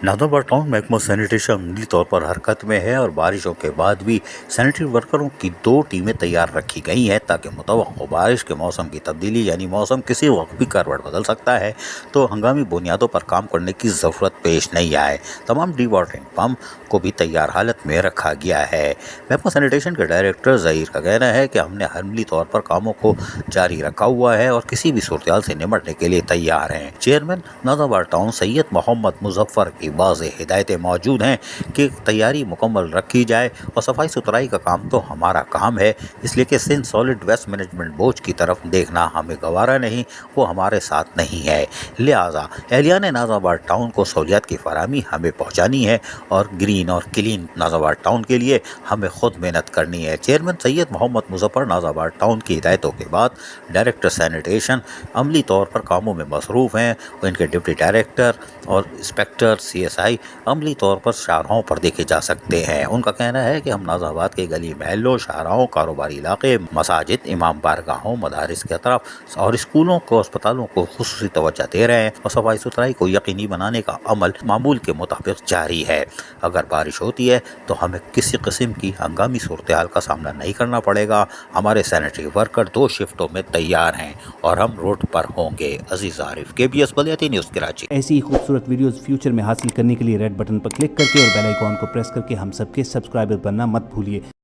नादौबा town महकमा sanitation अमली तौर पर हरकत में है और बारिशों के बाद भी सैनिटरी वर्करों की 2 टीमें तैयार रखी गई हैं ताकि मुतवक्को बारिश के मौसम की तब्दीली यानी मौसम किसी वक्त भी करवट बदल सकता है तो हंगामी बुनियादों पर काम करने की ज़रूरत पेश नहीं आए। तमाम डी वाटरिंग पम्प को भी तैयार हालत में रखा गया है। महकमा सैनिटेशन के डायरेक्टर ज़हीर का कहना है कि हमने अमली तौर पर कामों को जारी रखा हुआ है और किसी भी सूरत से निपटने के लिए तैयार हैं। चेयरमैन नादौबा टाउन सैयद मोहम्मद मुजफ्फर की वाज़ेह हिदायतें मौजूद हैं कि तैयारी मुकम्मल रखी जाए और सफाई सुथराई का काम तो हमारा काम है, इसलिए कि Sindh solid waste management board की तरफ देखना हमें गवारा नहीं, वो हमारे साथ नहीं है। लिहाजा एहलियान नादौबा टाउन को सहूलियात की फराहमी हमें पहुँचानी है और ग्रीन और क्लीन नादौबा टाउन के लिए हमें खुद मेहनत करनी है। चेयरमैन सैयद मोहम्मद मुजफ्फर नादौबा टाउन की हिदायतों के बाद डायरेक्टर सैनिटेशन अमली तौर पर कामों में मसरूफ़ हैं। इनके डिप्टी डायरेक्टर और इंस्पेक्टर CSI अमली तौर पर शाहराहों पर देखे जा सकते हैं। उनका कहना है कि हम नाज़ाबाद के गली महलों, शाहराहों, कारोबारी इलाके, मसाजिद, इमाम बारगाहों, मदारिस के तरफ और स्कूलों को, अस्पतालों को खुसूसी तवज्जो दे रहे हैं और सफाई सुथराई को यकीनी बनाने का अमल मामूल के मुताबिक जारी है। अगर बारिश होती है तो हमें किसी किस्म की हंगामी सूरत हाल का सामना नहीं करना पड़ेगा। हमारे सैनिटरी वर्कर 2 शिफ्टों में तैयार हैं और हम रोड पर होंगे। अजीज आरिफ, KBS बलियाती न्यूज़ कराची। ऐसी ही खूबसूरत वीडियोस फ्यूचर में हासिल करने के लिए रेड बटन पर क्लिक करके और बेल आइकॉन को प्रेस करके हम सबके सब्सक्राइबर बनना मत भूलिए।